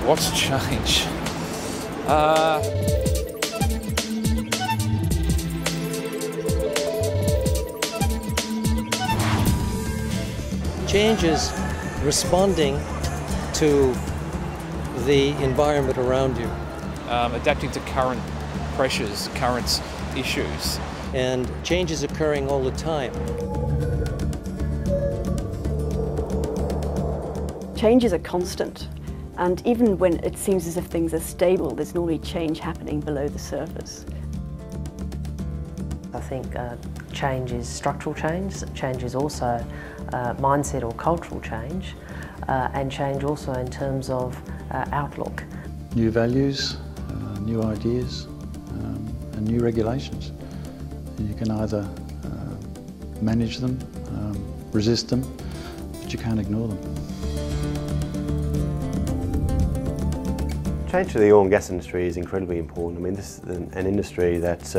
What's change? Change is responding to the environment around you. Adapting to current pressures, current issues. And change is occurring all the time. Change is a constant, and even when it seems as if things are stable, there's normally change happening below the surface. I think change is structural change. Change is also mindset or cultural change, and change also in terms of outlook. New values, new ideas, and new regulations. You can either manage them, resist them, but you can't ignore them. Change to the oil and gas industry is incredibly important. I mean, this is an industry that's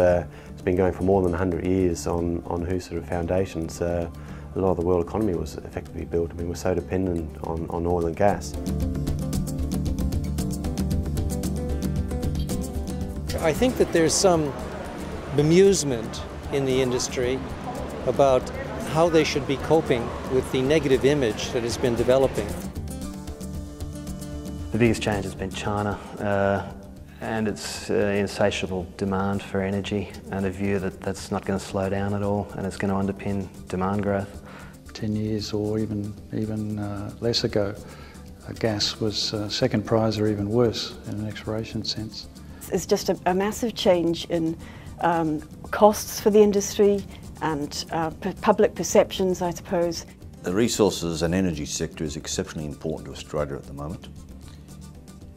been going for more than 100 years on whose sort of foundations a lot of the world economy was effectively built. I mean, we're so dependent on oil and gas. I think that there's some bemusement in the industry about how they should be coping with the negative image that has been developing. The biggest change has been China and its insatiable demand for energy, and a view that that's not going to slow down at all and it's going to underpin demand growth. 10 years or even less ago, gas was second prize or even worse in an exploration sense. It's just a massive change in costs for the industry and public perceptions, I suppose. The resources and energy sector is exceptionally important to Australia at the moment.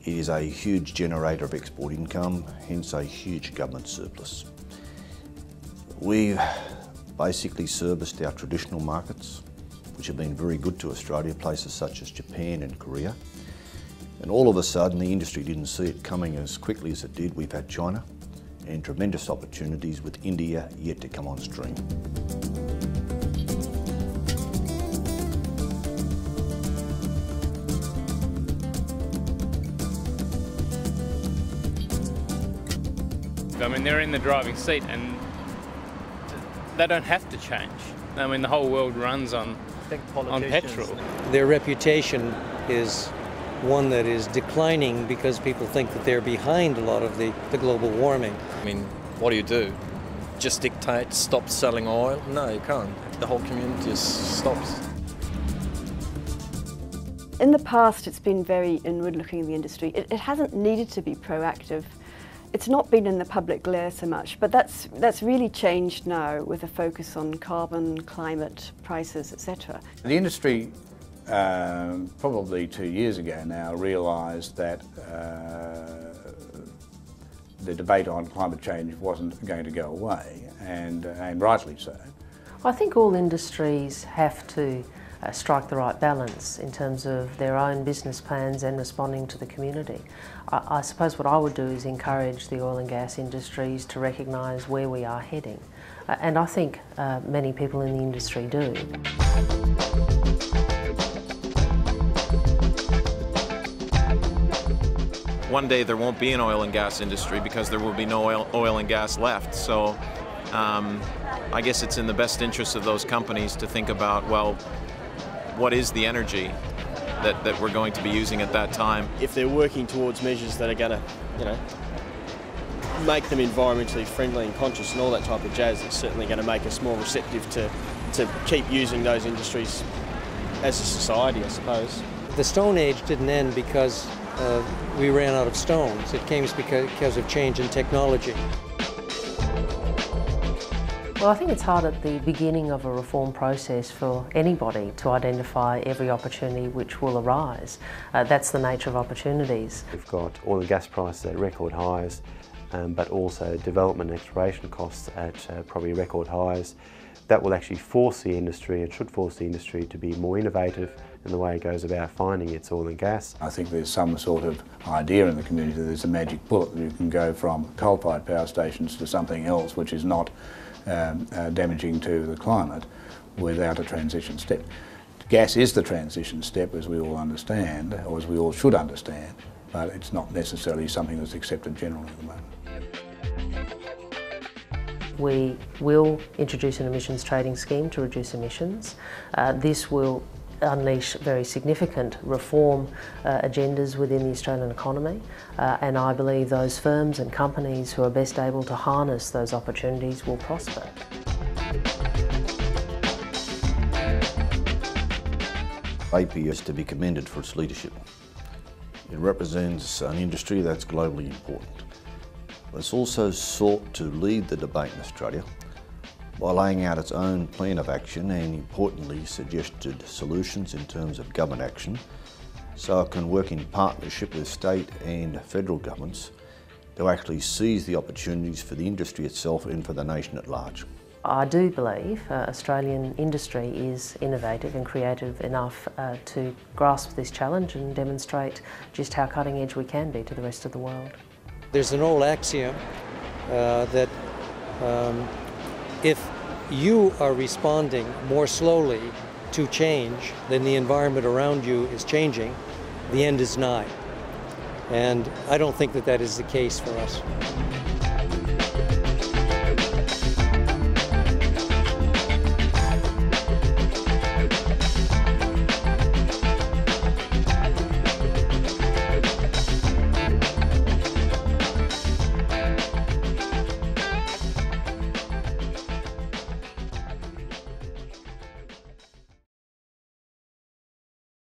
It is a huge generator of export income, hence a huge government surplus. We've basically serviced our traditional markets, which have been very good to Australia, places such as Japan and Korea. And all of a sudden, the industry didn't see it coming as quickly as it did. We've had China and tremendous opportunities with India yet to come on stream. I mean, they're in the driving seat and they don't have to change. I mean, the whole world runs on petrol. Their reputation is one that is declining because people think that they're behind a lot of the global warming. I mean, what do? Just dictate, stop selling oil? No, you can't. The whole community just stops. In the past, it's been very inward-looking in the industry. It hasn't needed to be proactive. It's not been in the public glare so much, but that's really changed now with a focus on carbon, climate, prices, etc. The industry, probably 2 years ago now, realised that the debate on climate change wasn't going to go away, and rightly so. I think all industries have to strike the right balance in terms of their own business plans and responding to the community. I suppose what I would do is encourage the oil and gas industries to recognise where we are heading, and I think many people in the industry do. One day there won't be an oil and gas industry because there will be no oil and gas left. So I guess it's in the best interest of those companies to think about, well, what is the energy that we're going to be using at that time? If they're working towards measures that are going to, make them environmentally friendly and conscious and all that type of jazz, it's certainly going to make us more receptive to keep using those industries as a society, I suppose. The Stone Age didn't end because we ran out of stones. It came because of change in technology. Well, I think it's hard at the beginning of a reform process for anybody to identify every opportunity which will arise. That's the nature of opportunities. We've got oil and gas prices at record highs, but also development and exploration costs at probably record highs. That will actually force the industry, and should force the industry, to be more innovative in the way it goes about finding its oil and gas. I think there's some sort of idea in the community that there's a magic bullet that you can go from coal-fired power stations to something else which is not damaging to the climate without a transition step. Gas is the transition step, as we all understand, or as we all should understand, but it's not necessarily something that's accepted generally at the moment. We will introduce an emissions trading scheme to reduce emissions. This will unleash very significant reform agendas within the Australian economy, and I believe those firms and companies who are best able to harness those opportunities will prosper. APA is to be commended for its leadership. It represents an industry that's globally important. It's also sought to lead the debate in Australia by laying out its own plan of action and, importantly, suggested solutions in terms of government action, so it can work in partnership with state and federal governments to actually seize the opportunities for the industry itself and for the nation at large. I do believe Australian industry is innovative and creative enough to grasp this challenge and demonstrate just how cutting edge we can be to the rest of the world. There's an old axiom that if you are responding more slowly to change than the environment around you is changing, the end is nigh. And I don't think that that is the case for us.